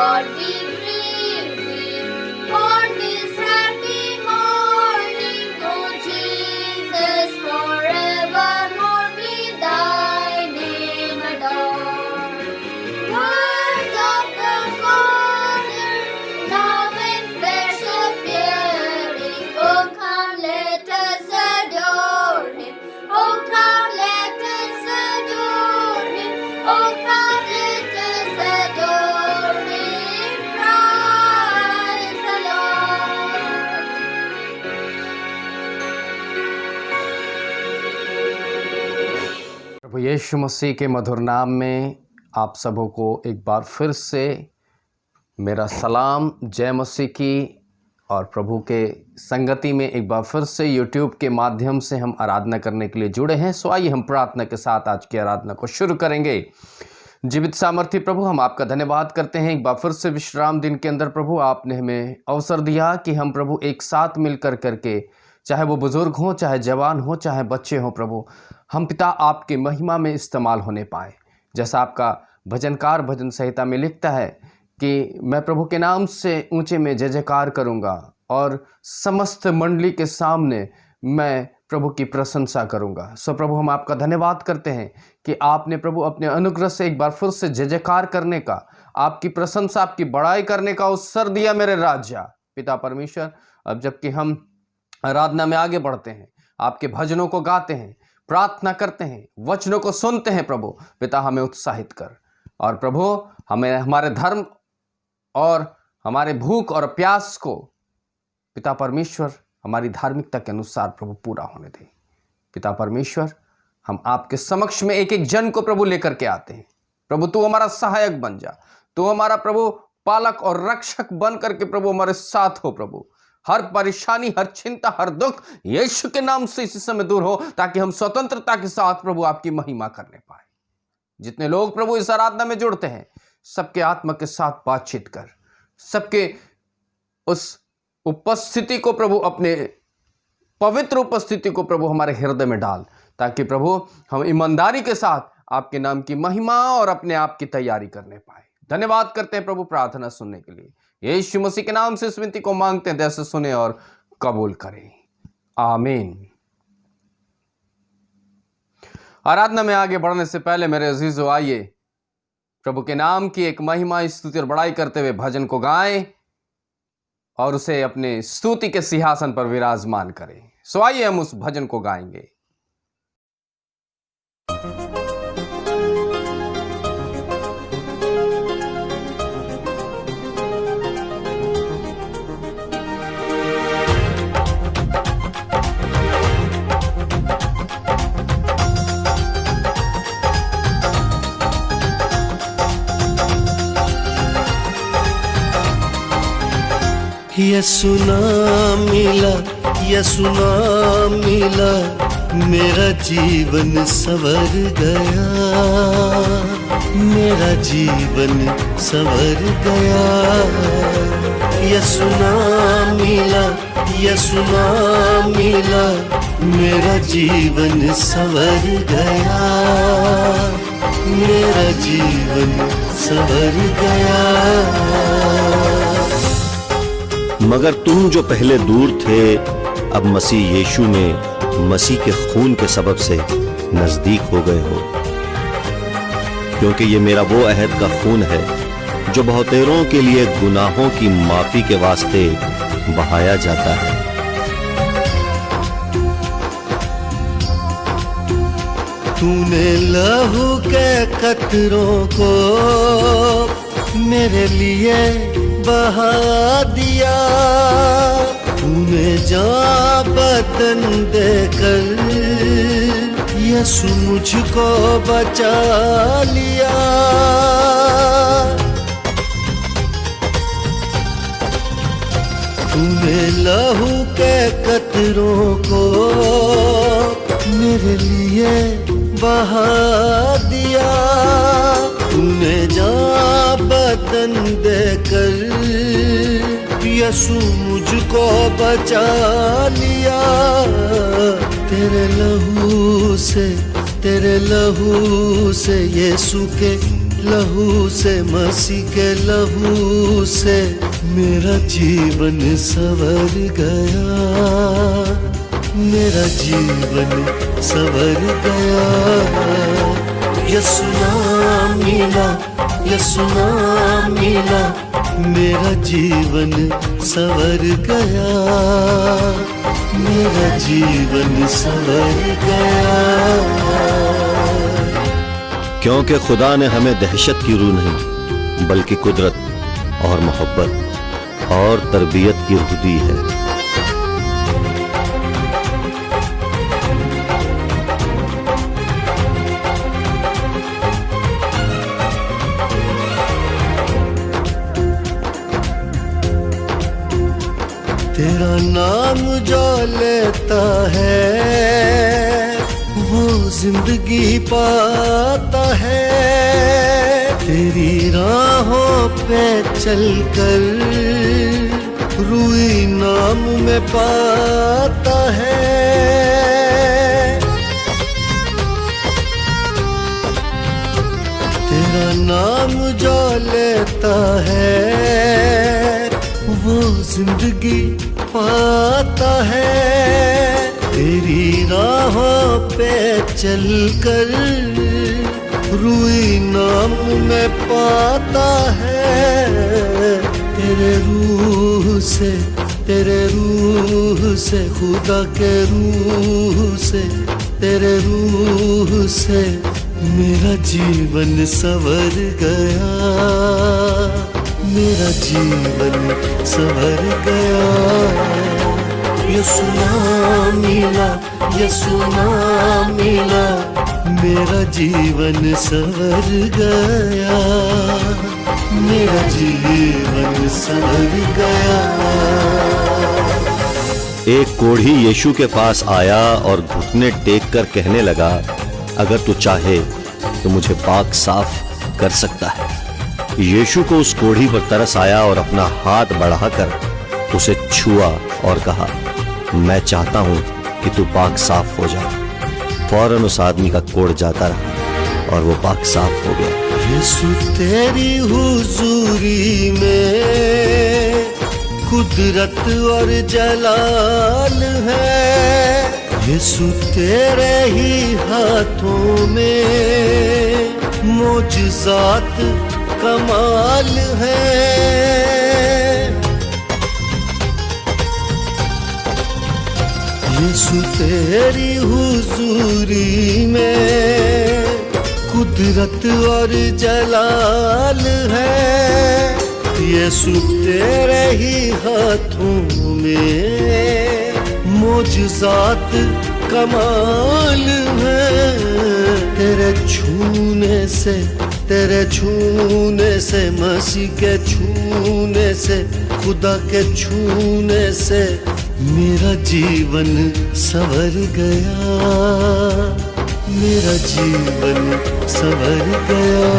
Lord, we grieve thee on this happy morning, O Jesus, forevermore we thy name adore. Word of the Father, now in flesh appearing, oh come let us adore him, oh come let us adore him, oh come let us adore him, praise the Lord. प्रभु यीशु मसीह के मधुर नाम में आप सबों को एक बार फिर से मेरा सलाम, जय मसीह की। और प्रभु के संगति में एक बार फिर से YouTube के माध्यम से हम आराधना करने के लिए जुड़े हैं। सो आइए हम प्रार्थना के साथ आज की आराधना को शुरू करेंगे। जीवित सामर्थी प्रभु, हम आपका धन्यवाद करते हैं एक बार फिर से विश्राम दिन के अंदर प्रभु आपने हमें अवसर दिया कि हम प्रभु एक साथ मिलकर करके, चाहे वो बुजुर्ग हों, चाहे जवान हों, चाहे बच्चे हों प्रभु, हम पिता आपकी महिमा में इस्तेमाल होने पाए। जैसा आपका भजनकार भजन संहिता में लिखता है कि मैं प्रभु के नाम से ऊंचे में जय जयकार करूँगा और समस्त मंडली के सामने मैं प्रभु की प्रशंसा करूँगा। सो प्रभु हम आपका धन्यवाद करते हैं कि आपने प्रभु अपने अनुग्रह से एक बार फिर से जय जयकार करने का, आपकी प्रशंसा, आपकी बड़ाई करने का अवसर दिया मेरे राजा पिता परमेश्वर। अब जबकि हम आराधना में आगे बढ़ते हैं, आपके भजनों को गाते हैं, प्रार्थना करते हैं, वचनों को सुनते हैं प्रभु पिता, हमें उत्साहित कर। और प्रभु हमें हमारे धर्म और हमारे भूख और प्यास को पिता परमेश्वर हमारी धार्मिकता के अनुसार प्रभु पूरा होने दे। पिता परमेश्वर, हम आपके समक्ष में एक एक जन को प्रभु लेकर के आते हैं। प्रभु तू हमारा सहायक बन जा, तू हमारा प्रभु पालक और रक्षक बन करके प्रभु हमारे साथ हो। प्रभु हर परेशानी, हर चिंता, हर दुख यीशु के नाम से इसी समय दूर हो, ताकि हम स्वतंत्रता के साथ प्रभु आपकी महिमा करने पाए। जितने लोग प्रभु इस आराधना में जुड़ते हैं, सबके आत्मा के साथ बातचीत कर, सबके उस उपस्थिति को प्रभु, अपने पवित्र उपस्थिति को प्रभु हमारे हृदय में डाल, ताकि प्रभु हम ईमानदारी के साथ आपके नाम की महिमा और अपने आप की तैयारी करने पाए। धन्यवाद करते हैं प्रभु प्रार्थना सुनने के लिए। यीशु मसीह के नाम से इस विनती को मांगते हैं, जैसे सुने और कबूल करें, आमीन। आराधना में आगे बढ़ने से पहले मेरे अजीजों, आइए प्रभु के नाम की एक महिमा, स्तुति और बड़ाई करते हुए भजन को गाएं और उसे अपने स्तुति के सिंहासन पर विराजमान करें। सो आइए हम उस भजन को गाएंगे। यसु नाम मिला, यसु नाम मिला, मेरा जीवन संवर गया, मेरा जीवन संवर गया। यसु नाम मिला, यसु नाम मिला, मेरा जीवन संवर गया, मेरा जीवन संवर गया। मगर तुम जो पहले दूर थे, अब मसीह यीशु में मसीह के खून के सबब से नजदीक हो गए हो, क्योंकि ये मेरा वो अहद का खून है जो बहुतेरों के लिए गुनाहों की माफी के वास्ते बहाया जाता है। तूने लहू के कतरों को मेरे लिए बहा दिया, तूने जान बदन देकर यीशु मुझको बचा लिया। तूने लहू के कतरों को मेरे लिए बहा दिया, तूने जान बदन देकर यीशु मुझको बचा लिया। तेरे लहू से यीशु के लहू से, मसीह के लहू से मेरा जीवन संवर गया, मेरा जीवन संवर गया। यीशु नाम मिला, यीशु नाम मिला, मेरा जीवन संवर गया, मेरा जीवन संवर गया। क्योंकि खुदा ने हमें दहशत की रूह नहीं बल्कि कुदरत और मोहब्बत और तरबियत की रूह दी है। तेरा नाम जो लेता है वो जिंदगी पाता है, तेरी राहों पे चलकर रूई नाम में पाता है। तेरा नाम जो लेता है वो जिंदगी पाता है, तेरी राहों पे चलकर रूई नाम में पाता है। तेरे रूह से, तेरे रूह से, खुदा के रूह से, तेरे रूह से मेरा जीवन संवर गया, मेरा जीवन संवर गया। यीशु नाम मिला, यीशु नाम मिला, मेरा जीवन संवर गया, मेरा जीवन संवर गया। एक कोढ़ी यीशु के पास आया और घुटने टेक कर कहने लगा, अगर तू चाहे तो मुझे पाक साफ कर सकता है। यीशु को उस कोढ़ी पर तरस आया और अपना हाथ बढ़ाकर उसे छुआ और कहा, मैं चाहता हूं कि तू पाक साफ हो जा। फौरन उस आदमी का कोढ़ जाता रहा और वो पाक साफ हो गया। यीशु तेरी हुजूरी में कुदरत और जलाल है, यीशु तेरे ही हाथों में मोजज़ात कमाल है। यीशु तेरी हुजूरी में कुदरत और जलाल है, यीशु तेरे ही हाथों में मोजज़ात कमाल है। तेरे छूने से, तेरे छूने से, मसीह के छूने से, खुदा के छूने से मेरा जीवन संवर गया, मेरा जीवन संवर गया।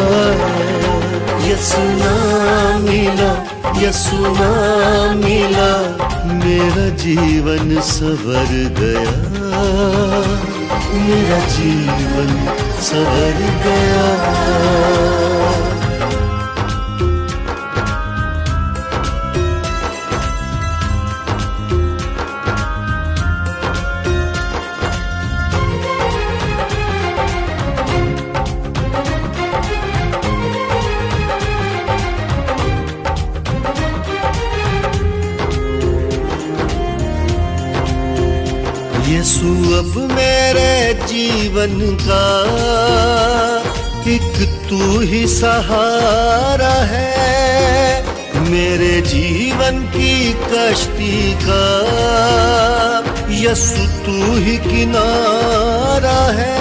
यीशु नाम मिला, यीशु नाम मिला, मेरा जीवन संवर गया, मेरा जीवन संवर गया। यीशु अब मेरे जीवन का एक तू ही सहारा है, मेरे जीवन की कश्ती का यीशु तू ही किनारा है।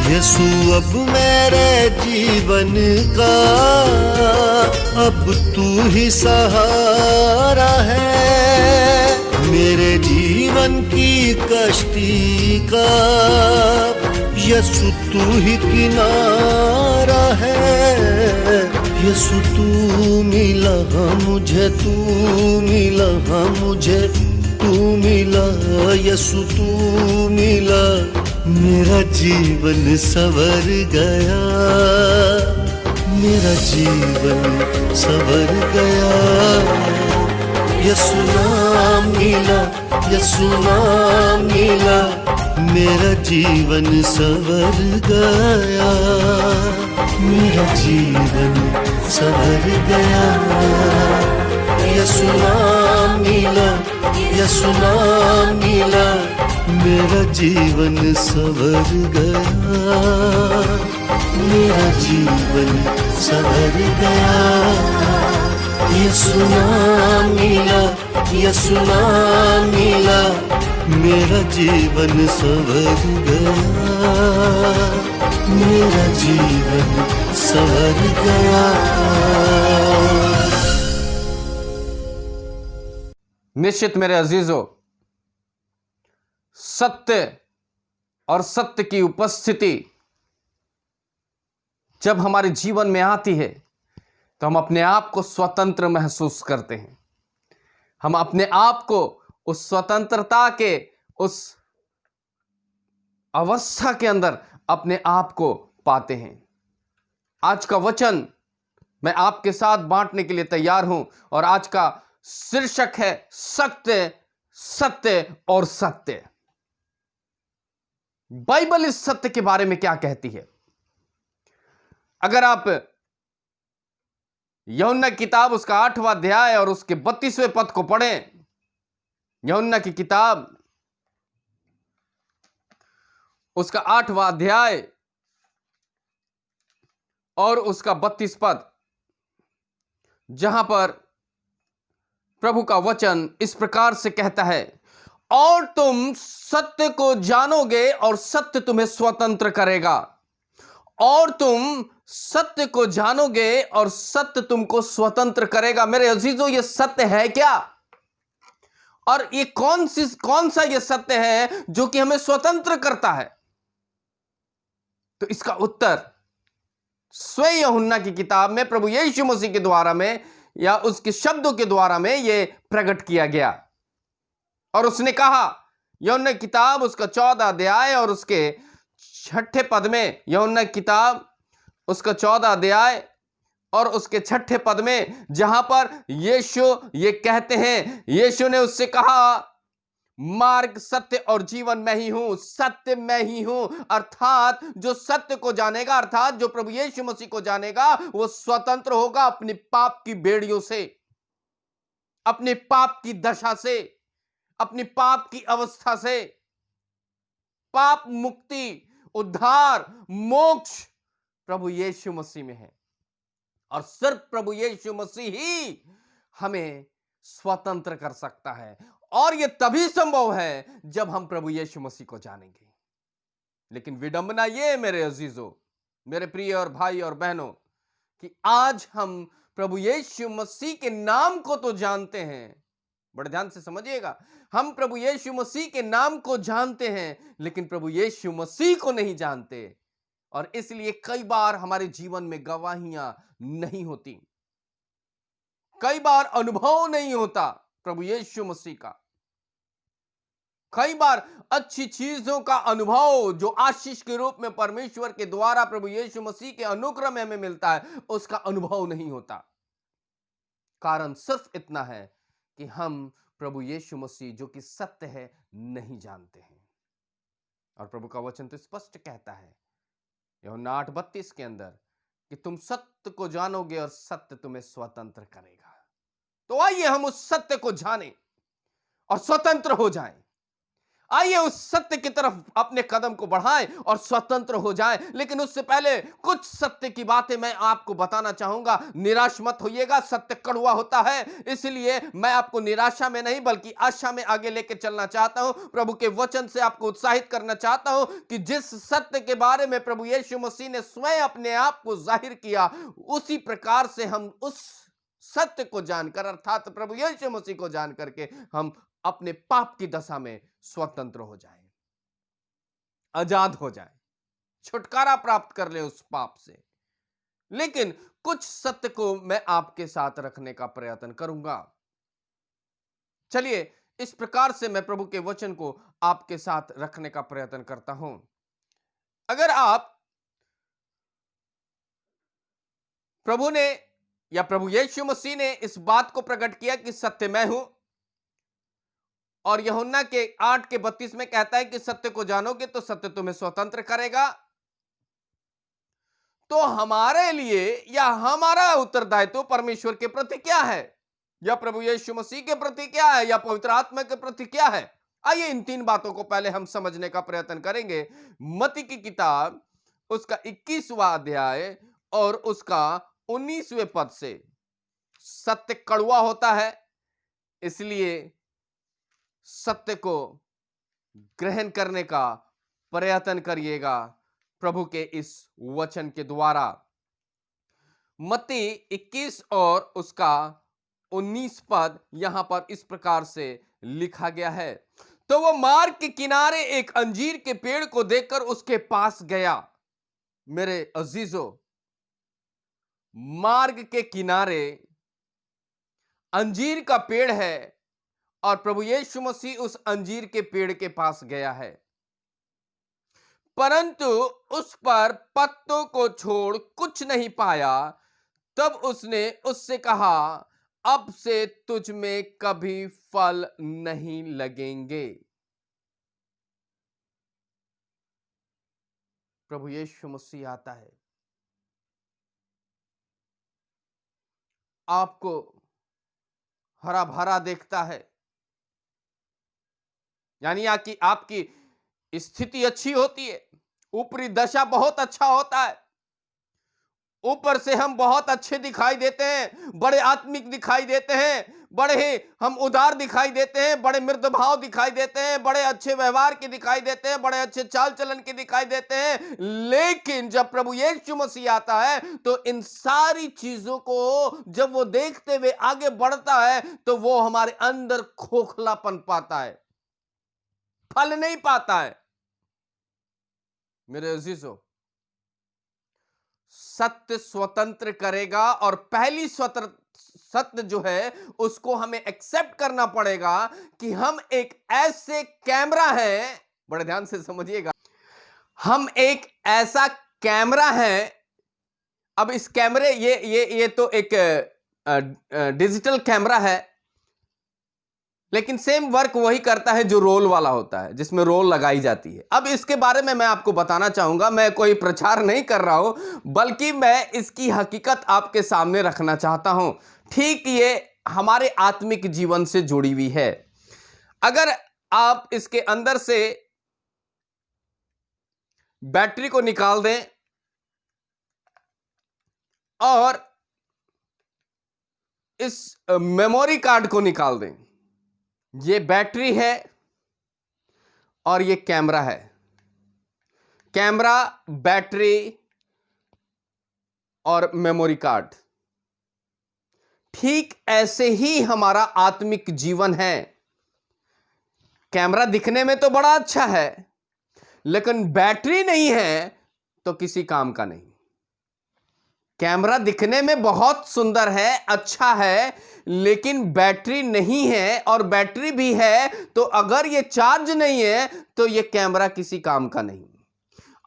यीशु अब मेरे जीवन का अब तू ही सहारा है, मेरे जीवन की कश्ती का यीशु तू ही किनारा है। यीशु तू मिला मुझे, तू मिला मुझे, तू तू मिला, यसु तू मिला, मेरा जीवन संवर गया, मेरा जीवन संवर गया। यसु नाम मिला, यसु नाम मिला, मेरा जीवन संवर गया, मेरा जीवन संवर गया। यसु नाम मिला, यसु नाम मिला, मेरा जीवन संवर गया, मेरा जीवन संवर गया। यसु नाम मिला, यसु नाम मिला, मेरा जीवन संवर गया, मेरा जीवन संवर गया। निश्चित मेरे अजीजों, सत्य और सत्य की उपस्थिति जब हमारे जीवन में आती है तो हम अपने आप को स्वतंत्र महसूस करते हैं। हम अपने आप को उस स्वतंत्रता के उस अवस्था के अंदर अपने आप को पाते हैं। आज का वचन मैं आपके साथ बांटने के लिए तैयार हूं और आज का शीर्षक है सत्य, सत्य और सत्य। बाइबल इस सत्य के बारे में क्या कहती है? अगर आप यूहन्ना किताब उसका 8वां अध्याय और उसके 32वें पद को पढ़ें, यूहन्ना की किताब उसका 8वां अध्याय और उसका 32 पद, जहां पर प्रभु का वचन इस प्रकार से कहता है, और तुम सत्य को जानोगे और सत्य तुम्हें स्वतंत्र करेगा। और तुम सत्य को जानोगे और सत्य तुमको स्वतंत्र करेगा। मेरे अजीजों, ये सत्य है क्या? और ये कौन सा ये सत्य है जो कि हमें स्वतंत्र करता है? तो इसका उत्तर स्वयं यूहन्ना की किताब में प्रभु यीशु मसीह के द्वारा में या उसके शब्दों के द्वारा में यह प्रकट किया गया। और उसने कहा, यूहन्ना की किताब उसका 14 अध्याय और उसके 6ठे पद में, यूहन्ना की किताब उसका 14 अध्याय और उसके 6ठे पद में, जहां पर यीशु ये कहते हैं, यीशु ने उससे कहा, मार्ग, सत्य और जीवन मैं ही हूं, सत्य मैं ही हूं। अर्थात जो सत्य को जानेगा, अर्थात जो प्रभु यीशु मसीह को जानेगा, वो स्वतंत्र होगा अपने पाप की बेड़ियों से, अपने पाप की दशा से, अपनी पाप की अवस्था से। पाप मुक्ति, उद्धार, मोक्ष प्रभु यीशु मसीह में है और सिर्फ प्रभु यीशु मसीह ही हमें स्वतंत्र कर सकता है। और यह तभी संभव है जब हम प्रभु यीशु मसीह को जानेंगे। लेकिन विडंबना यह है मेरे अजीजों, मेरे प्रिय और भाई और बहनों, कि आज हम प्रभु यीशु मसीह के नाम को तो जानते हैं, बड़े ध्यान से समझिएगा, हम प्रभु यीशु मसीह के नाम को जानते हैं, लेकिन प्रभु यीशु मसीह को नहीं जानते। और इसलिए कई बार हमारे जीवन में गवाहियां नहीं होती, कई बार अनुभव नहीं होता प्रभु यीशु मसीह का। कई बार अच्छी चीजों का अनुभव जो आशीष के रूप में परमेश्वर के द्वारा प्रभु यीशु मसीह के अनुग्रह में हमें मिलता है, उसका अनुभव नहीं होता। कारण सिर्फ इतना है कि हम प्रभु यीशु मसीह जो कि सत्य है नहीं जानते हैं। और प्रभु का वचन तो स्पष्ट कहता है यूहन्ना 8:32 के अंदर कि तुम सत्य को जानोगे और सत्य तुम्हें स्वतंत्र करेगा। तो आइए हम उस सत्य को जानें और स्वतंत्र हो जाएं। आइए उस सत्य की तरफ अपने कदम को बढ़ाएं और स्वतंत्र हो जाएं। लेकिन उससे पहले कुछ सत्य की बातें मैं आपको बताना चाहूंगा। निराश मत होइएगा, सत्य कड़वा होता है, इसलिए मैं आपको निराशा में नहीं बल्कि आशा में आगे लेके चलना चाहता हूं। प्रभु के वचन से आपको उत्साहित करना चाहता हूं कि जिस सत्य के बारे में प्रभु यीशु मसीह ने स्वयं अपने आप को जाहिर किया, उसी प्रकार से हम उस सत्य को जानकर, अर्थात प्रभु यीशु मसीह को जान करके हम अपने पाप की दशा में स्वतंत्र हो जाएं, आजाद हो जाएं, छुटकारा प्राप्त कर ले उस पाप से। लेकिन कुछ सत्य को मैं आपके साथ रखने का प्रयत्न करूंगा। चलिए इस प्रकार से मैं प्रभु के वचन को आपके साथ रखने का प्रयत्न करता हूं। अगर आप प्रभु ने या प्रभु यीशु मसीह ने इस बात को प्रकट किया कि सत्य मैं हूं, और यूहन्ना के 8:32 में कहता है कि सत्य को जानोगे तो सत्य तुम्हें स्वतंत्र करेगा, तो हमारे लिए या हमारा उत्तरदायित्व परमेश्वर के प्रति क्या है, या प्रभु यीशु मसीह के प्रति क्या है, या पवित्र आत्मा के प्रति क्या है? आइए इन तीन बातों को पहले हम समझने का प्रयत्न करेंगे। मत्ती की किताब उसका 21वां अध्याय और उसका 19वें पद से। सत्य कड़वा होता है, इसलिए सत्य को ग्रहण करने का प्रयत्न करिएगा प्रभु के इस वचन के द्वारा। मत्ती 21 और उसका 19 पद यहां पर इस प्रकार से लिखा गया है। तो वो मार्ग के किनारे एक अंजीर के पेड़ को देखकर उसके पास गया। मेरे अजीजों, मार्ग के किनारे अंजीर का पेड़ है और प्रभु यीशु मसीह उस अंजीर के पेड़ के पास गया है, परंतु उस पर पत्तों को छोड़ कुछ नहीं पाया। तब उसने उससे कहा, अब से तुझ में कभी फल नहीं लगेंगे। प्रभु यीशु मसीह आता है, आपको हरा भरा देखता है, यानी आपकी स्थिति अच्छी होती है, ऊपरी दशा बहुत अच्छा होता है, ऊपर से हम बहुत अच्छे दिखाई देते हैं, बड़े आत्मिक दिखाई देते हैं, बड़े ही हम उदार दिखाई देते हैं, बड़े मृदु भाव दिखाई देते हैं, बड़े अच्छे व्यवहार के दिखाई देते हैं, बड़े अच्छे चाल चलन के दिखाई देते हैं। लेकिन जब प्रभु यीशु मसीह आता है तो इन सारी चीजों को जब वो देखते हुए आगे बढ़ता है तो वो हमारे अंदर खोखलापन पाता है, फल नहीं पाता है। मेरे अजीजों, सत्य स्वतंत्र करेगा और पहली सत्य जो है उसको हमें एक्सेप्ट करना पड़ेगा कि हम एक ऐसे कैमरा हैं, बड़े ध्यान से समझिएगा, हम एक ऐसा कैमरा है। अब इस कैमरे ये तो एक डिजिटल कैमरा है, लेकिन सेम वर्क वही करता है जो रोल वाला होता है, जिसमें रोल लगाई जाती है। अब इसके बारे में मैं आपको बताना चाहूंगा, मैं कोई प्रचार नहीं कर रहा हूं, बल्कि मैं इसकी हकीकत आपके सामने रखना चाहता हूं। ठीक ये हमारे आत्मिक जीवन से जुड़ी हुई है। अगर आप इसके अंदर से बैटरी को निकाल दें और इस मेमोरी कार्ड को निकाल दें, ये बैटरी है और ये कैमरा है। कैमरा, बैटरी और मेमोरी कार्ड। ठीक ऐसे ही हमारा आत्मिक जीवन है। कैमरा दिखने में तो बड़ा अच्छा है, लेकिन बैटरी नहीं है तो किसी काम का नहीं। कैमरा दिखने में बहुत सुंदर है, अच्छा है, लेकिन बैटरी नहीं है, और बैटरी भी है तो अगर ये चार्ज नहीं है तो ये कैमरा किसी काम का नहीं।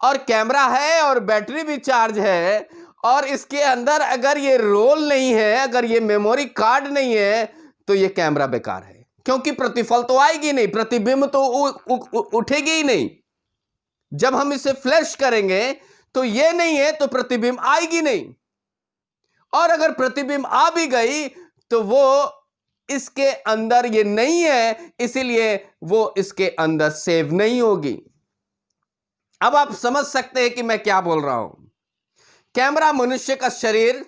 और कैमरा है और बैटरी भी चार्ज है, और इसके अंदर अगर ये रोल नहीं है, अगर ये मेमोरी कार्ड नहीं है, तो ये कैमरा बेकार है, क्योंकि प्रतिफल तो आएगी नहीं, प्रतिबिंब तो उठेगी ही नहीं। जब हम इसे फ्लैश करेंगे तो ये नहीं है तो प्रतिबिंब आएगी नहीं, और अगर प्रतिबिंब आ भी गई तो वो इसके अंदर ये नहीं है, इसीलिए वो इसके अंदर सेव नहीं होगी। अब आप समझ सकते हैं कि मैं क्या बोल रहा हूं। कैमरा मनुष्य का शरीर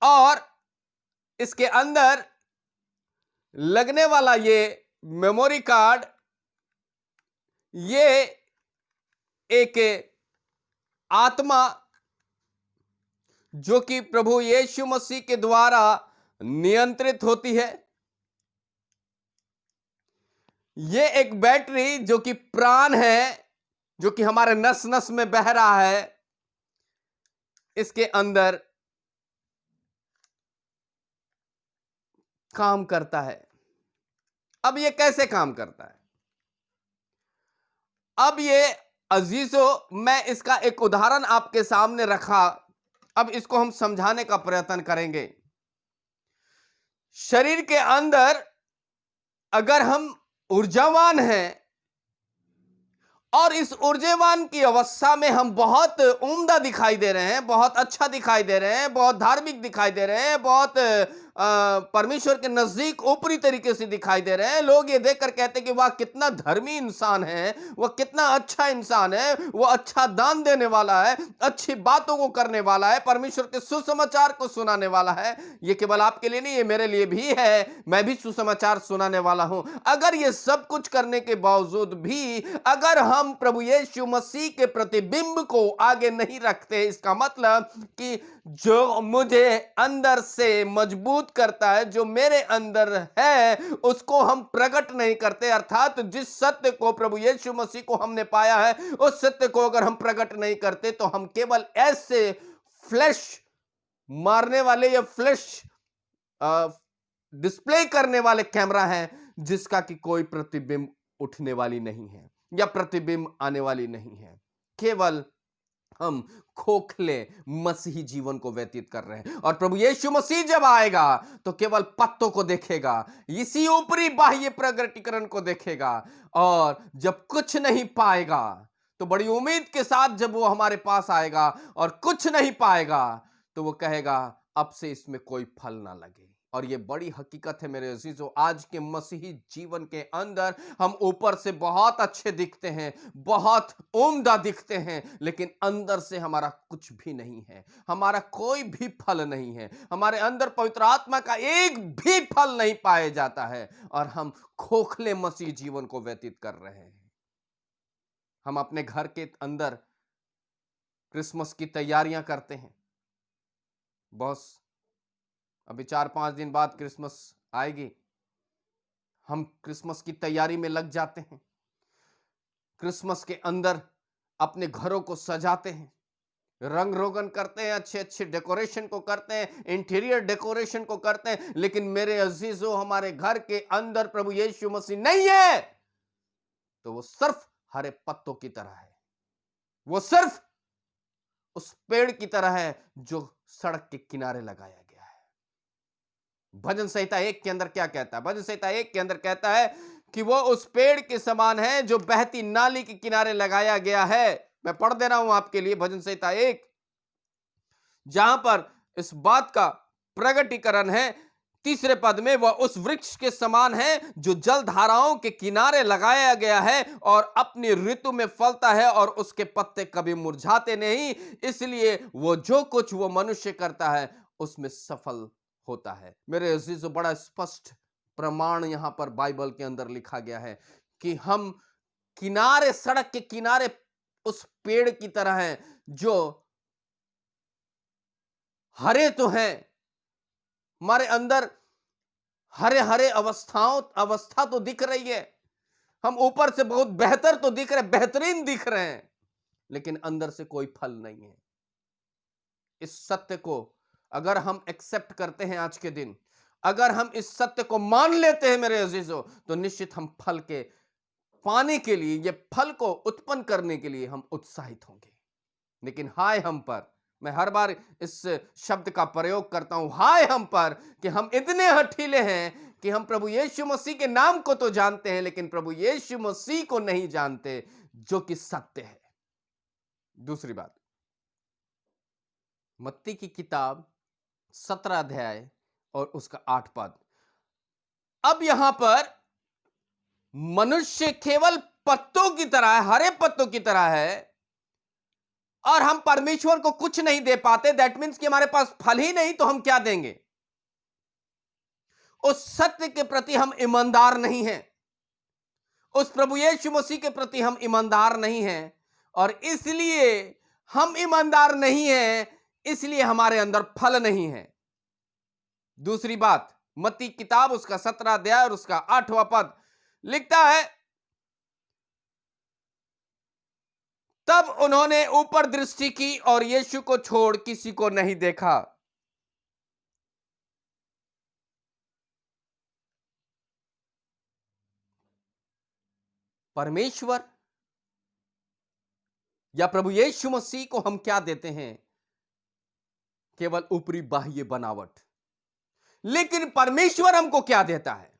और इसके अंदर लगने वाला ये मेमोरी कार्ड, ये एक आत्मा जो कि प्रभु यीशु मसीह के द्वारा नियंत्रित होती है। ये एक बैटरी जो कि प्राण है, जो कि हमारे नस नस में बह रहा है, इसके अंदर काम करता है। अब ये कैसे काम करता है? अब ये अजीजों, मैं इसका एक उदाहरण आपके सामने रखा, अब इसको हम समझाने का प्रयत्न करेंगे। शरीर के अंदर अगर हम ऊर्जावान हैं और इस ऊर्जावान की अवस्था में हम बहुत उम्दा दिखाई दे रहे हैं, बहुत अच्छा दिखाई दे रहे हैं, बहुत धार्मिक दिखाई दे रहे हैं, बहुत परमेश्वर के नजदीक ऊपरी तरीके से दिखाई दे रहे हैं, लोग ये देखकर कहते हैं कि वह कितना धर्मी इंसान है, वह कितना अच्छा इंसान है, वह अच्छा दान देने वाला है, अच्छी बातों को करने वाला है, परमेश्वर के सुसमाचार को सुनाने वाला है। ये केवल आपके लिए नहीं, ये मेरे लिए भी है, मैं भी सुसमाचार सुनाने वाला हूं। अगर ये सब कुछ करने के बावजूद भी अगर हम प्रभु यीशु मसीह के प्रतिबिंब को आगे नहीं रखते, इसका मतलब कि जो मुझे अंदर से मजबूत करता है, जो मेरे अंदर है, उसको हम प्रकट नहीं करते, अर्थात जिस सत्य को प्रभु यीशु मसीह को हमने पाया है, उस सत्य को अगर हम प्रकट नहीं करते, तो हम केवल ऐसे फ्लैश मारने वाले या फ्लैश डिस्प्ले करने वाले कैमरा हैं जिसका कि कोई प्रतिबिंब उठने वाली नहीं है या प्रतिबिंब आने वाली नहीं है। केवल हम खोखले मसीही जीवन को व्यतीत कर रहे हैं। और प्रभु यीशु मसीह जब आएगा तो केवल पत्तों को देखेगा, इसी ऊपरी बाह्य प्रकटीकरण को देखेगा, और जब कुछ नहीं पाएगा तो बड़ी उम्मीद के साथ जब वो हमारे पास आएगा और कुछ नहीं पाएगा तो वो कहेगा अब से इसमें कोई फल ना लगे। और ये बड़ी हकीकत है मेरे अजीजों, आज के मसीही जीवन के अंदर हम ऊपर से बहुत अच्छे दिखते हैं, बहुत उम्दा दिखते हैं, लेकिन अंदर से हमारा कुछ भी नहीं है, हमारा कोई भी फल नहीं है, हमारे अंदर पवित्र आत्मा का एक भी फल नहीं पाया जाता है, और हम खोखले मसीह जीवन को व्यतीत कर रहे हैं। हम अपने घर के अंदर क्रिसमस की तैयारियां करते हैं। बॉस, अभी 4-5 दिन बाद क्रिसमस आएगी, हम क्रिसमस की तैयारी में लग जाते हैं। क्रिसमस के अंदर अपने घरों को सजाते हैं, रंग रोगन करते हैं, अच्छे अच्छे डेकोरेशन को करते हैं, इंटीरियर डेकोरेशन को करते हैं, लेकिन मेरे अजीजों हमारे घर के अंदर प्रभु यीशु मसीह नहीं है तो वो सिर्फ हरे पत्तों की तरह है, वो सिर्फ उस पेड़ की तरह है जो सड़क के किनारे लगाया गया है। भजन संहिता 1 के अंदर क्या कहता है? भजन संहिता 1 के अंदर कहता है कि वो उस पेड़ के समान है जो बहती नाली के किनारे लगाया गया है। मैं पढ़ दे रहा हूं आपके लिए भजन संहिता 1, जहां पर इस बात का प्रगटीकरण है 3 पद में, वह उस वृक्ष के समान है जो जल धाराओं के किनारे लगाया गया है और अपनी ऋतु में फलता है और उसके पत्ते कभी मुरझाते नहीं, इसलिए वो जो कुछ वो मनुष्य करता है उसमें सफल होता है। मेरे अजीजों, बड़ा स्पष्ट प्रमाण यहां पर बाइबल के अंदर लिखा गया है कि हम किनारे, सड़क के किनारे उस पेड़ की तरह हैं जो हरे तो हैं, हमारे अंदर हरे हरे अवस्था तो दिख रही है, हम ऊपर से बहुत बेहतर तो दिख रहे, बेहतरीन दिख रहे हैं, लेकिन अंदर से कोई फल नहीं है। इस सत्य को अगर हम एक्सेप्ट करते हैं आज के दिन, अगर हम इस सत्य को मान लेते हैं मेरे अजीजों, तो निश्चित हम फल के पाने के लिए, ये फल को उत्पन्न करने के लिए हम उत्साहित होंगे। लेकिन हाय हम पर, मैं हर बार इस शब्द का प्रयोग करता हूं, हाय हम पर कि हम इतने हठीले हैं कि हम प्रभु यीशु मसीह के नाम को तो जानते हैं लेकिन प्रभु यीशु मसीह को नहीं जानते, जो कि सत्य है। दूसरी बात, मत्ती की किताब 17 अध्याय और उसका 8 पद। अब यहां पर मनुष्य केवल पत्तों की तरह है, हरे पत्तों की तरह है, और हम परमेश्वर को कुछ नहीं दे पाते। दैट मीन्स कि हमारे पास फल ही नहीं तो हम क्या देंगे? उस सत्य के प्रति हम ईमानदार नहीं हैं, उस प्रभु यीशु मसीह के प्रति हम ईमानदार नहीं हैं, और इसलिए हम ईमानदार नहीं हैं, इसलिए हमारे अंदर फल नहीं है। दूसरी बात, मत्ती किताब उसका 17 अध्याय और उसका 8वां पद लिखता है, तब उन्होंने ऊपर दृष्टि की और यीशु को छोड़ किसी को नहीं देखा। परमेश्वर या प्रभु यीशु मसीह को हम क्या देते हैं? केवल ऊपरी बाह्य बनावट। लेकिन परमेश्वर हमको क्या देता है?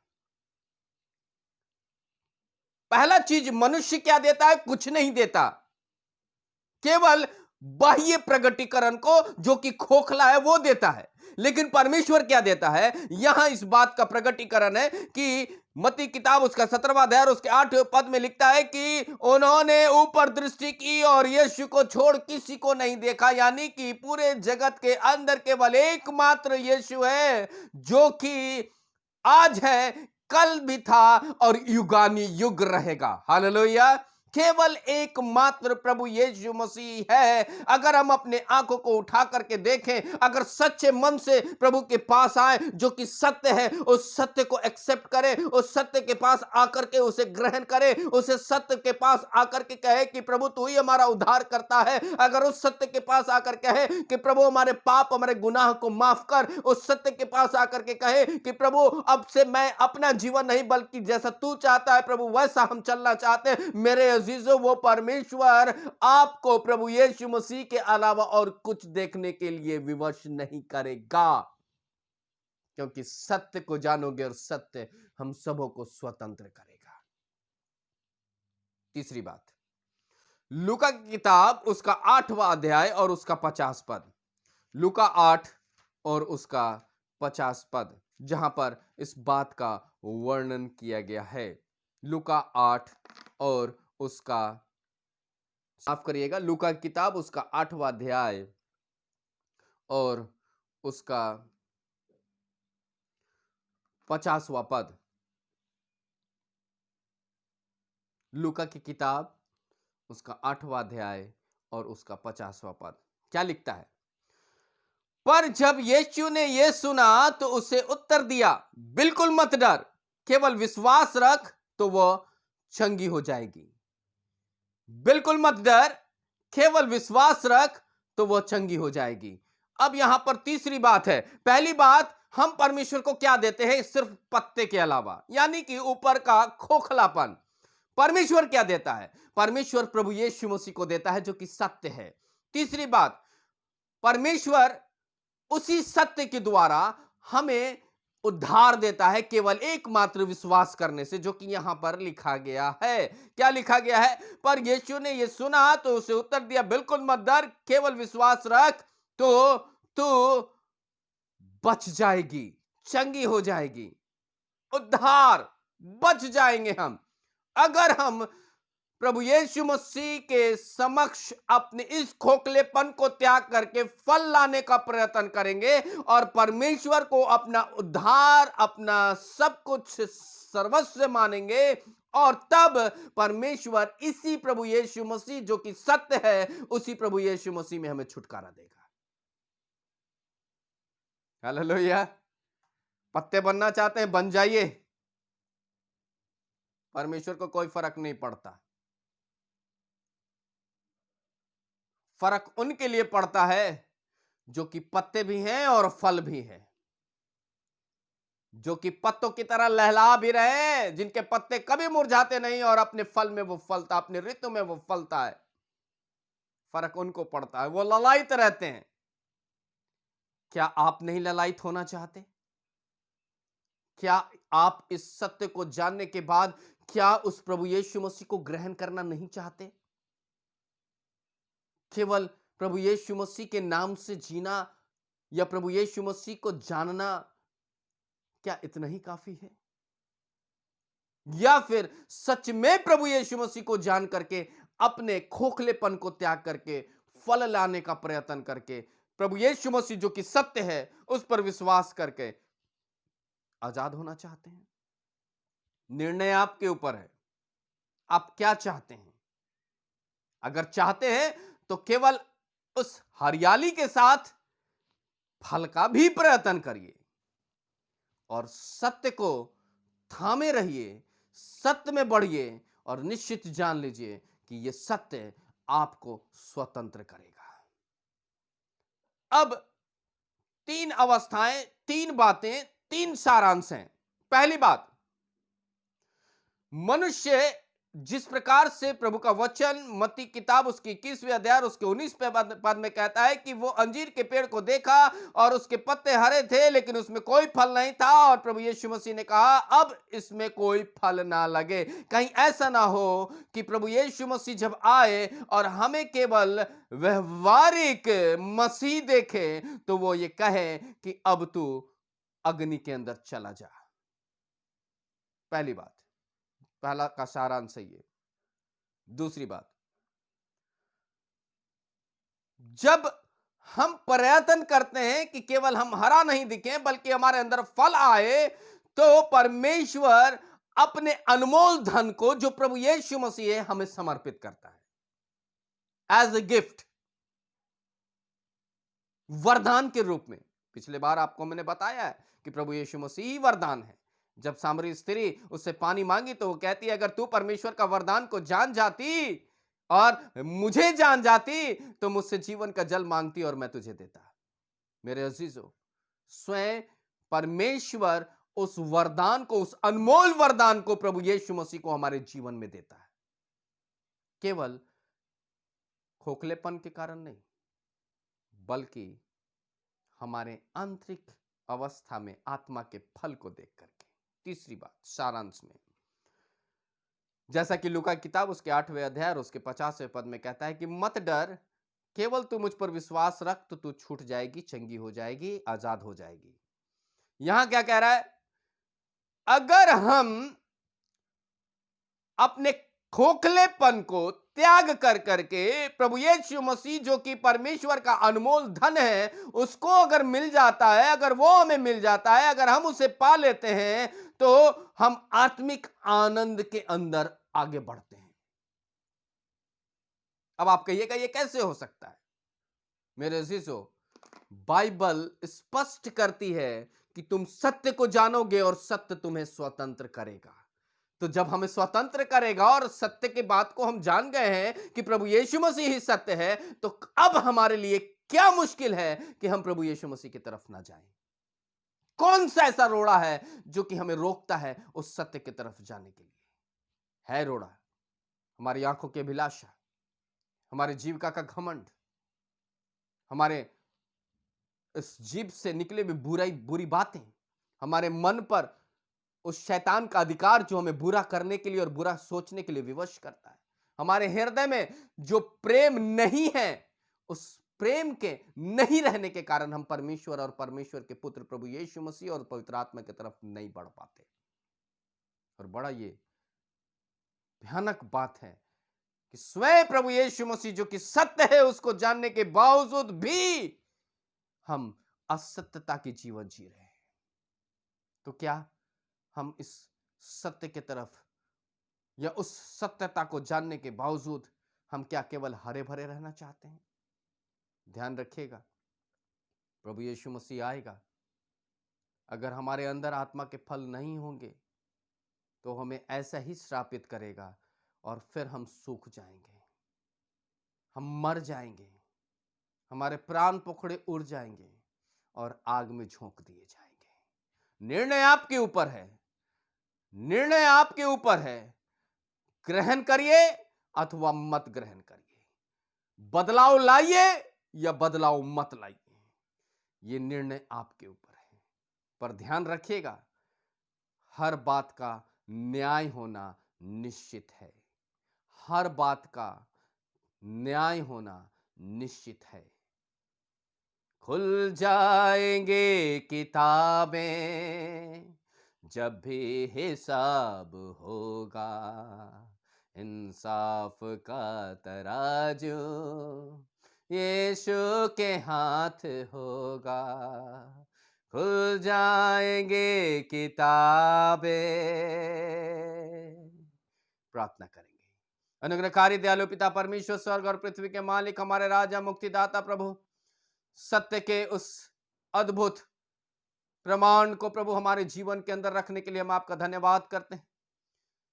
पहला चीज मनुष्य क्या देता है? कुछ नहीं देता, केवल बाह्य प्रगटीकरण को, जो कि खोखला है, वो देता है। लेकिन परमेश्वर क्या देता है? यहां इस बात का प्रगटीकरण है कि मत्ती किताब उसका 17वां अध्याय और उसके 8वें पद में लिखता है कि उन्होंने ऊपर दृष्टि की और यीशु को छोड़ किसी को नहीं देखा। यानी कि पूरे जगत के अंदर केवल एकमात्र यीशु है, जो कि आज है, कल भी था और युगानी युग रहेगा। हालेलुया। केवल एकमात्र प्रभु यीशु मसीह है। अगर हम अपने आंखों को उठा करके देखें, अगर सच्चे मन से प्रभु के पास आए, जो कि सत्य है, उस सत्य को एक्सेप्ट करें, उस सत्य के पास आकर के उसे ग्रहण करें, उसे सत्य के पास आकर के कहे कि प्रभु तू ही हमारा उद्धार करता है। अगर उस सत्य के पास आकर कहे कि प्रभु हमारे पाप, हमारे गुनाह को माफ कर, उस सत्य के पास आकर के कहे कि प्रभु अब से मैं अपना जीवन नहीं, बल्कि जैसा तू चाहता है प्रभु वैसा हम चलना चाहते हैं, मेरे अजीजों, वो परमेश्वर आपको प्रभु यीशु मसीह के अलावा और कुछ देखने के लिए विवश नहीं करेगा, क्योंकि सत्य को जानोगे और सत्य हम सबों को स्वतंत्र करेगा। तीसरी बात, लूका की किताब उसका 8वां अध्याय और उसका 50 पद। लूका 8 और उसका 50 पद, जहां पर इस बात का वर्णन किया गया है। लूका 8 और उसका, माफ करिएगा, लूका की किताब उसका 8वां अध्याय और उसका 50वां पद। लूका की किताब उसका 8वां अध्याय और उसका 50वां पद क्या लिखता है? पर जब यीशु ने यह सुना तो उसे उत्तर दिया, बिल्कुल मत डर, केवल विश्वास रख तो वह चंगी हो जाएगी। बिल्कुल मत डर, केवल विश्वास रख तो वह चंगी हो जाएगी। अब यहां पर तीसरी बात है। पहली बात, हम परमेश्वर को क्या देते हैं? सिर्फ पत्ते के अलावा, यानी कि ऊपर का खोखलापन। परमेश्वर क्या देता है? परमेश्वर प्रभु यीशु मसीह को देता है, जो कि सत्य है। तीसरी बात, परमेश्वर उसी सत्य के द्वारा हमें उद्धार देता है, केवल एकमात्र विश्वास करने से, जो कि यहां पर लिखा गया है। क्या लिखा गया है? पर यीशु ने यह सुना तो उसे उत्तर दिया, बिल्कुल मत डर, केवल विश्वास रख तो तू बच जाएगी, चंगी हो जाएगी, उद्धार, बच जाएंगे हम। अगर हम प्रभु यीशु मसीह के समक्ष अपने इस खोखलेपन को त्याग करके फल लाने का प्रयत्न करेंगे और परमेश्वर को अपना उद्धार, अपना सब कुछ सर्वस्व मानेंगे, और तब परमेश्वर इसी प्रभु यीशु मसीह, जो कि सत्य है, उसी प्रभु यीशु मसीह में हमें छुटकारा देगा। हालेलुया। पत्ते बनना चाहते हैं, बन जाइए, परमेश्वर को कोई फर्क नहीं पड़ता। फर्क उनके लिए पड़ता है जो कि पत्ते भी हैं और फल भी हैं, जो कि पत्तों की तरह लहला भी रहे, जिनके पत्ते कभी मुरझाते नहीं और अपने फल में वो फलता, अपने ऋतु में वो फलता है। फर्क उनको पड़ता है, वो ललायित रहते हैं। क्या आप नहीं ललायित होना चाहते? क्या आप इस सत्य को जानने के बाद क्या उस प्रभु यीशु मसीह को ग्रहण करना नहीं चाहते? केवल प्रभु यीशु मसीह के नाम से जीना या प्रभु यीशु मसीह को जानना, क्या इतना ही काफी है? या फिर सच में प्रभु यीशु मसीह को जान करके अपने खोखलेपन को त्याग करके फल लाने का प्रयत्न करके प्रभु यीशु मसीह, जो कि सत्य है, उस पर विश्वास करके आजाद होना चाहते हैं? निर्णय आपके ऊपर है, आप क्या चाहते हैं। अगर चाहते हैं तो केवल उस हरियाली के साथ फल का भी प्रयत्न करिए और सत्य को थामे रहिए, सत्य में बढ़िए और निश्चित जान लीजिए कि यह सत्य आपको स्वतंत्र करेगा। अब 3 अवस्थाएं, 3 बातें, 3 सारांश हैं। पहली बात, मनुष्य जिस प्रकार से प्रभु का वचन मत्ती किताब उसकी 21वें अध्याय उसके 19वें पद में कहता है कि वो अंजीर के पेड़ को देखा और उसके पत्ते हरे थे लेकिन उसमें कोई फल नहीं था, और प्रभु यीशु मसीह ने कहा अब इसमें कोई फल ना लगे। कहीं ऐसा ना हो कि प्रभु यीशु मसीह जब आए और हमें केवल व्यवहारिक मसीह देखे तो वो ये कहे कि अब तू अग्नि के अंदर चला जा। पहली बात, पहला का सारांश ये। दूसरी बात, जब हम प्रयत्न करते हैं कि केवल हम हरा नहीं दिखें बल्कि हमारे अंदर फल आए, तो परमेश्वर अपने अनमोल धन को जो प्रभु यीशु मसीह है हमें समर्पित करता है एज ए गिफ्ट, वरदान के रूप में। पिछले बार आपको मैंने बताया है कि प्रभु यीशु मसीह वरदान है। जब सामरी स्त्री उससे पानी मांगी तो वो कहती है अगर तू परमेश्वर का वरदान को जान जाती और मुझे जान जाती तो मुझसे जीवन का जल मांगती और मैं तुझे देता। मेरे अजीजों, स्वयं परमेश्वर उस वरदान को, उस अनमोल वरदान को प्रभु यीशु मसीह को हमारे जीवन में देता है, केवल खोखलेपन के कारण नहीं बल्कि हमारे आंतरिक अवस्था में आत्मा के फल को देख करके। तीसरी बात, सारांश में, जैसा कि लूका किताब उसके 8वें अध्याय और उसके 50वें पद में कहता है कि मत डर, केवल तू मुझ पर विश्वास रख तो तू छूट जाएगी, चंगी हो जाएगी, आजाद हो जाएगी। यहां क्या कह रहा है? अगर हम अपने खोखलेपन को त्याग कर करके प्रभु यीशु मसीह जो कि परमेश्वर का अनमोल धन है उसको अगर मिल जाता है, अगर वो हमें मिल जाता है, अगर हम उसे पा लेते हैं तो हम आत्मिक आनंद के अंदर आगे बढ़ते हैं। अब आप कहिएगा ये कैसे हो सकता है? मेरे अजीजों, बाइबल स्पष्ट करती है कि तुम सत्य को जानोगे और सत्य तुम्हें स्वतंत्र करेगा। तो जब हमें स्वतंत्र करेगा और सत्य की बात को हम जान गए हैं कि प्रभु यीशु मसीह ही सत्य है, तो अब हमारे लिए क्या मुश्किल है कि हम प्रभु यीशु मसीह की तरफ ना जाएं? कौन सा ऐसा रोड़ा है जो कि हमें रोकता है उस सत्य की तरफ जाने के लिए? है रोड़ा हमारी आंखों की अभिलाषा, हमारे जीविका का घमंड, हमारे इस जीभ से निकले हुए बुरी बातें, हमारे मन पर उस शैतान का अधिकार जो हमें बुरा करने के लिए और बुरा सोचने के लिए विवश करता है। हमारे हृदय में जो प्रेम नहीं है, उस प्रेम के नहीं रहने के कारण हम परमेश्वर और परमेश्वर के पुत्र प्रभु यीशु मसीह और पवित्र आत्मा की तरफ नहीं बढ़ पाते। और बड़ा ये भयानक बात है कि स्वयं प्रभु यीशु मसीह जो कि सत्य है उसको जानने के बावजूद भी हम असत्यता की जीवन जी रहे हैं। तो क्या हम इस सत्य की तरफ या उस सत्यता को जानने के बावजूद हम क्या केवल हरे भरे रहना चाहते हैं? ध्यान रखिएगा, प्रभु यीशु मसीह आएगा, अगर हमारे अंदर आत्मा के फल नहीं होंगे तो हमें ऐसा ही श्रापित करेगा और फिर हम सूख जाएंगे, हम मर जाएंगे, हमारे प्राण पोखड़े उड़ जाएंगे और आग में झोंक दिए जाएंगे। निर्णय आपके ऊपर है, निर्णय आपके ऊपर है। ग्रहण करिए अथवा मत ग्रहण करिए, बदलाव लाइए या बदलाव मत लाइए, यह निर्णय आपके ऊपर है। पर ध्यान रखिएगा, हर बात का न्याय होना निश्चित है, हर बात का न्याय होना निश्चित है। खुल जाएंगे किताबें जब भी हिसाब होगा, इंसाफ का तराजू यीशु के हाथ होगा। खुल जाएंगे किताबें। प्रार्थना करेंगे। अनुग्रहकारी दयालु पिता परमेश्वर, स्वर्ग और पृथ्वी के मालिक, हमारे राजा मुक्तिदाता प्रभु, सत्य के उस अद्भुत प्रमाण को प्रभु हमारे जीवन के अंदर रखने के लिए हम आपका धन्यवाद करते हैं।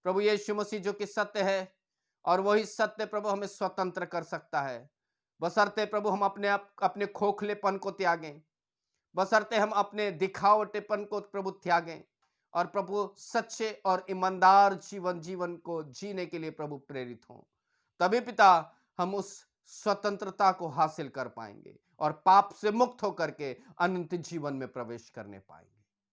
प्रभु यीशु मसीह जो कि सत्य है और वही सत्य प्रभु हमें स्वतंत्र कर सकता है, बशर्ते प्रभु हम अपने खोखलेपन को त्यागें, बशर्ते हम अपने दिखावटेपन को प्रभु त्यागें और प्रभु सच्चे और ईमानदार जीवन को जीने के लिए प्रभु प्रेरित हों। तभी पिता हम उस स्वतंत्रता को हासिल कर पाएंगे और पाप से मुक्त होकर के अनंत जीवन में प्रवेश करने पाएंगे।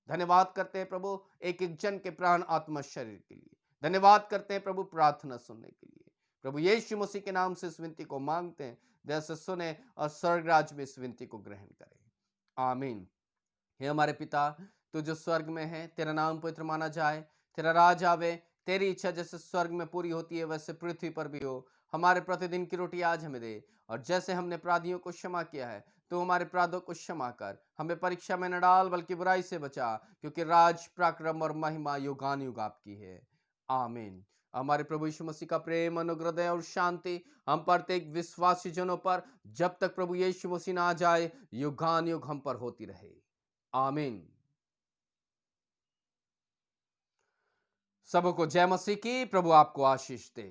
धन्यवाद करते हैं प्रभु एक एक जन के प्राण आत्मा शरीर के लिए। धन्यवाद करते हैं प्रभु प्रार्थना सुनने के लिए। प्रभु यीशु मसीह के नाम से इस विनती को मांगते हैं, जैसे सुने और स्वर्ग राज्य में इस विनती को ग्रहण करें। आमीन। हे हमारे पिता, तू जो स्वर्ग में है, तेरा नाम पवित्र माना जाए, तेरा राज आवे, तेरी इच्छा जैसे स्वर्ग में पूरी होती है वैसे पृथ्वी पर भी हो। हमारे प्रतिदिन की रोटी आज हमें दे, और जैसे हमने अपराधियों को क्षमा किया है तो हमारे अपराधों को क्षमा कर। हमें परीक्षा में न डाल बल्कि बुराई से बचा, क्योंकि राज, पराक्रम और महिमा युगान युग आपकी है। आमीन। हमारे प्रभु यीशु मसीह का प्रेम, अनुग्रह और शांति हम प्रत्येक विश्वासी जनों पर जब तक प्रभु यीशु मसीह ना आ जाए युगान युग हम पर होती रहे। आमीन। सबको जय मसीह की। प्रभु आपको आशीष दे।